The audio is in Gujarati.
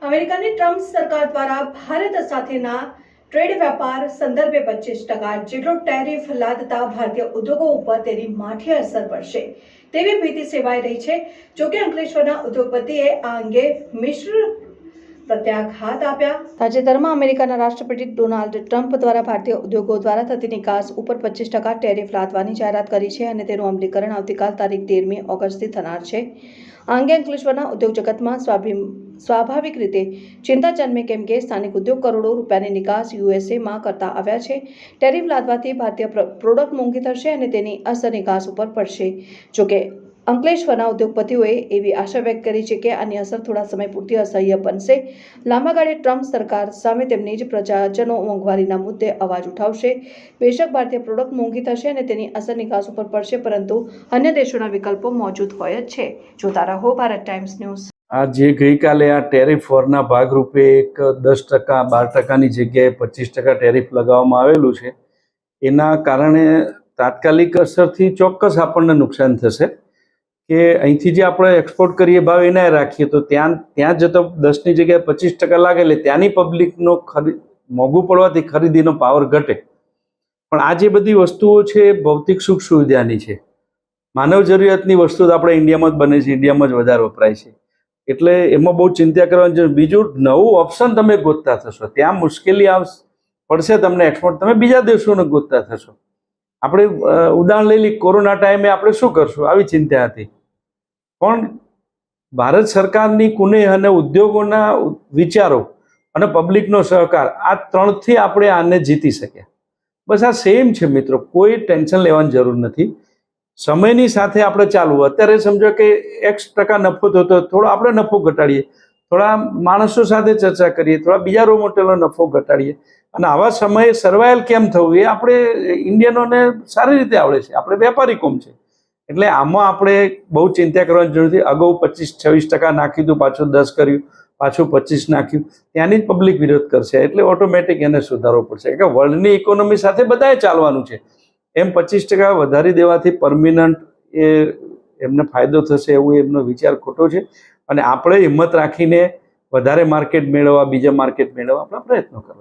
અમેરિકાની ટ્રમ્પ સરકાર દ્વારા ભારત સાથેના ટ્રેડ વેપાર સંદર્ભે 25% જેટલો ટેરિફ લાદતા ભારતીય ઉદ્યોગો ઉપર તેની માઠી અસર પડશે તેવી ભીતિ સેવાઈ રહી છે। જોકે અંકલેશ્વરના ઉદ્યોગપતિએ આ અંગે મિશ્ર પ્રત્યાઘાત આપ્યા। તાજેતરમાં અમેરિકાના રાષ્ટ્રપતિ ડોનાલ્ડ ટ્રમ્પ દ્વારા ભારતીય ઉદ્યોગો દ્વારા થતી નિકાસ ઉપર 25% ટેરિફ લાદવાની જાહેરાત કરી છે અને તેનું અમલીકરણ આવતીકાલ તારીખ 13મી ઓગસ્ટથી થનાર છે। આ અંગે અંકલેશ્વરના ઉદ્યોગ જગતમાં સ્વાભાવિક રીતે ચિંતા જન્મે કેમ કે સ્થાનિક ઉદ્યોગ કરોડો રૂપિયાની નિકાસ યુએસએમાં કરતા આવ્યા છે। ટેરિફ લાદવાથી ભારતીય પ્રોડક્ટ મોંઘી થશે અને તેની અસર નિકાસ ઉપર પડશે। જોકે અંકલેશ્વરના ઉદ્યોગપતિઓએ એવી આશા વ્યક્ત કરી છે કે આની અસર થોડા સમય પૂરતી અસહ્ય બનશે। લાંબા ગાળે ટ્રમ્પ સરકાર સામે તેમની જ પ્રજાજનો મોંઘવારીના મુદ્દે અવાજ ઉઠાવશે। બેશક ભારતીય પ્રોડક્ટ મોંઘી થશે અને તેની અસર નિકાસ ઉપર પડશે, પરંતુ અન્ય દેશોના વિકલ્પો મોજૂદ હોય જ છે। જોતા રહો ભારત ટાઈમ્સ ન્યૂઝ। આ જે ગઈકાલે આ ટેરિફ વોરના ભાગરૂપે એક 10% 12%ની જગ્યાએ 25% ટેરિફ લગાવવામાં આવેલું છે, એના કારણે તાત્કાલિક અસરથી ચોક્કસ આપણને નુકસાન થશે કે અહીંથી જે આપણે એક્સપોર્ટ કરીએ ભાવ એના રાખીએ તો ત્યાં જતો 10ની જગ્યાએ 25% લાગે એટલે ત્યાંની પબ્લિકનો મોંઘું પડવાથી ખરીદીનો પાવર ઘટે। પણ આ જે બધી વસ્તુઓ છે એ ભૌતિક સુખ સુવિધાની છે, માનવ જરૂરિયાતની વસ્તુ તો આપણે ઇન્ડિયામાં જ બને છે, ઇન્ડિયામાં જ વધારે વપરાય છે, એટલે એમાં બહુ ચિંતા કરવાની જરૂર। બીજું નવું ઓપ્શન તમે ગોતતા થશો, ત્યાં મુશ્કેલી પડશે તમને એક્સપોર્ટ, તમે બીજા દેશોને ગોતતા થશો। આપણે ઉદાહરણ લઈ લઈએ, કોરોના ટાઈમે આપણે શું કરશું આવી ચિંતા હતી, પણ ભારત સરકારની કુનેહ અને ઉદ્યોગોના વિચારો અને પબ્લિકનો સહકાર, આ ત્રણથી આપણે આને જીતી શક્યા। બસ આ સેમ છે મિત્રો, કોઈ ટેન્શન લેવાની જરૂર નથી। સમયની સાથે આપણે ચાલવું। અત્યારે સમજો કે X% નફો થતો, થોડો આપણે નફો ઘટાડીએ, થોડા માણસો સાથે ચર્ચા કરીએ, થોડા બીજા રો મટીરિયલનો નફો ઘટાડીએ, અને આવા સમયે સર્વાઈવ કેમ થવું એ આપણે ઇન્ડિયનોને સારી રીતે આવડે છે, આપણે વેપારી કોમ છે, એટલે આમાં આપણે બહુ ચિંતા કરવાની જરૂર નથી। અગાઉ 25-26% નાખ્યું હતું, પાછું 10 કર્યું, પાછું 25 નાખ્યું, ત્યાંની જ પબ્લિક વિરોધ કરશે, એટલે ઓટોમેટિક એને સુધારવો પડશે કે વર્લ્ડની ઇકોનોમી સાથે બધાએ ચાલવાનું છે। એમ 25% વધારી દેવાથી પરમિનન્ટ એમને ફાયદો થશે એવું એમનો વિચાર ખોટો છે, અને આપણે હિંમત રાખીને વધારે માર્કેટ મેળવવા, બીજા માર્કેટ મેળવવા આપણા પ્રયત્નો કરવા।